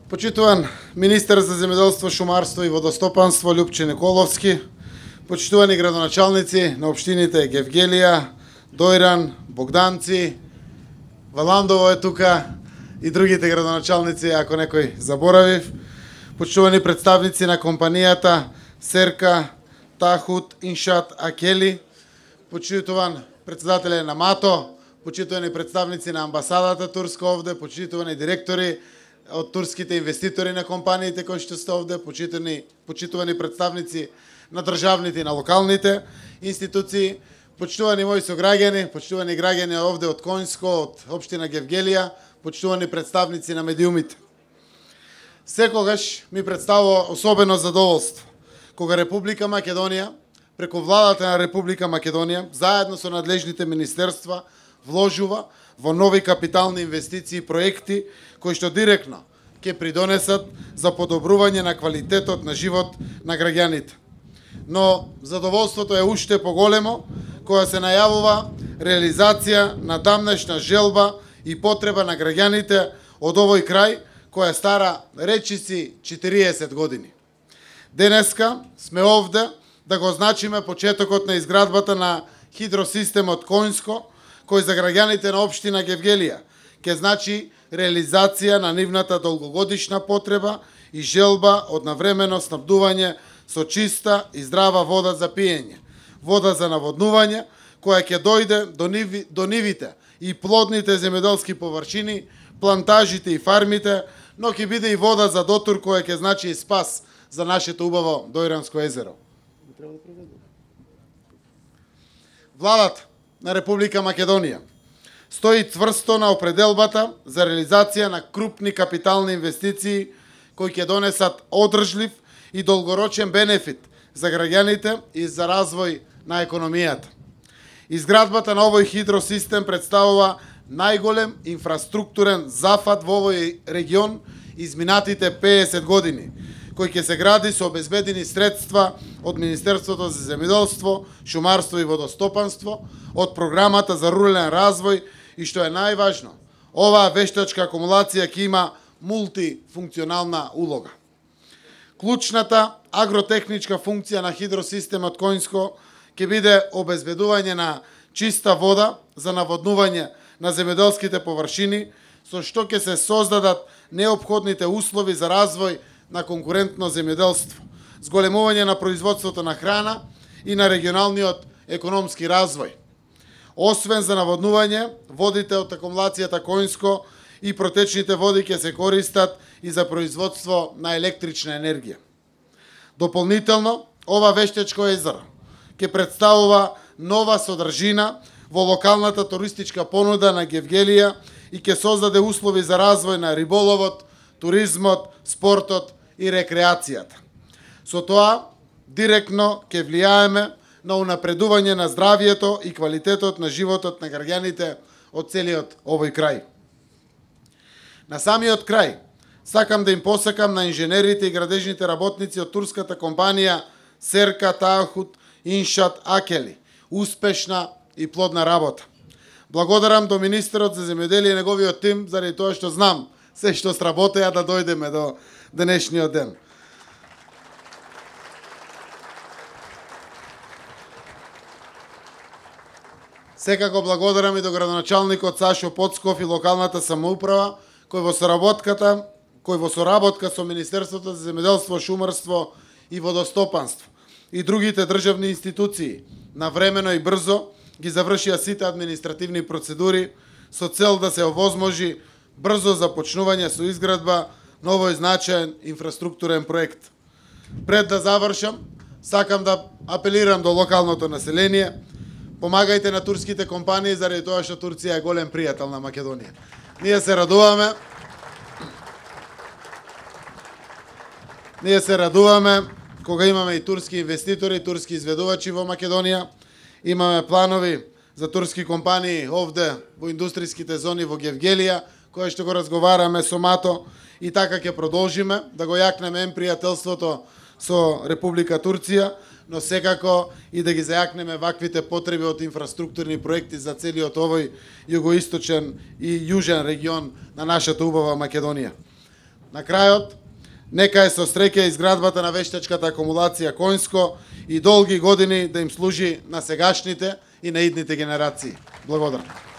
Почитуван министер за земјоделство, шумарство и водостопанство Љупче Николовски, почитувани градоначалници на општините Гевгелија, Дојран, Богданци, Валандово е тука и другите градоначалници, ако некој заборавив, почитувани представници на компанијата Серка, Тахут, Иншат, Акели, почитуван председателе на МАТО, почитувани представници на амбасадата турска овде, почитувани директори од турските инвеститори на компаниите кои што сте овде, почитувани представници на државните и на локалните институции, почитувани мои сограѓани, почитувани граѓани овде од Коњско, од општина Гевгелија, почитувани представници на медиумите. Секогаш ми представува особено задоволство кога Република Македонија, преку владата на Република Македонија, заедно со надлежните министерства, вложува во нови капитални инвестиции и проекти кои што директно ќе придонесат за подобрување на квалитетот на живот на граѓаните. Но задоволството е уште поголемо кога се најавува реализација на дамнешна желба и потреба на граѓаните од овој крај која стара речиси 40 години. Денеска сме овде да го означиме почетокот на изградбата на хидросистемот Коњско, кој за граѓаните на општина Гевгелија ќе значи реализација на нивната долгогодишна потреба и желба од навремено снабдување со чиста и здрава вода за пиење, вода за наводнување, која ќе дојде до нивите и плодните земјоделски површини, плантажите и фармите, но ќе биде и вода за дотур која ќе значи и спас за нашето убаво Дојранско езеро. Владата на Република Македонија стои цврсто на определбата за реализација на крупни капитални инвестиции кои ќе донесат одржлив и долгорочен бенефит за граѓаните и за развој на економијата. Изградбата на овој хидросистем представува најголем инфраструктурен зафат во овој регион изминатите 50 години, кој ќе се гради со обезбедени средства од Министерството за земјоделство, шумарство и водостопанство, од програмата за рурален развој и што е најважно, оваа вештачка акумулација ќе има мултифункционална улога. Клучната агротехничка функција на хидросистемот Коњско ќе биде обезбедување на чиста вода за наводнување на земјоделските површини, со што ќе се создадат неопходните услови за развој на конкурентно земјоделство, зголемување на производството на храна и на регионалниот економски развој. Освен за наводнување, водите од акумулацијата Коњско и протечните води ќе се користат и за производство на електрична енергија. Дополнително, ова вештачко езеро ќе представува нова содржина во локалната туристичка понуда на Гевгелија и ќе создаде услови за развој на риболовот, туризмот, спортот и рекреацијата. Со тоа, директно ќе влијаеме на унапредување на здравието и квалитетот на животот на граѓаните од целиот овој крај. На самиот крај, сакам да им посакам на инженерите и градежните работници од турската компанија Серка, Тахут, Иншат, Акели успешна и плодна работа. Благодарам до министерот за земјоделие и неговиот тим заради тоа што знам се што сработеа да дојдеме до денешниот ден. Секако благодарам и до градоначалникот Сашо Поцков и локалната самоуправа, кој во соработка со Министерството за земјоделство, шумарство и водостопанство и другите државни институции навремено и брзо ги завршија сите административни процедури со цел да се овозможи брзо започнување со изградба на овој значаен инфраструктурен проект. Пред да завршам, сакам да апелирам до локалното население, помагајте на турските компании заради тоа што Турција е голем пријател на Македонија. Ние се радуваме кога имаме и турски инвеститори, турски изведувачи во Македонија. Имаме планови за турски компании овде во индустријските зони во Гевгелија, која што го разговараме со МАТО и така ќе продолжиме да го јакнеме пријателството со Република Турција, но секако и да ги зајакнеме ваквите потреби од инфраструктурни проекти за целиот овој југоисточен и јужен регион на нашата убава Македонија. На крајот, нека е со среќа изградбата на вештачката акумулација Коњско и долги години да им служи на сегашните и на идните генерации. Благодарам.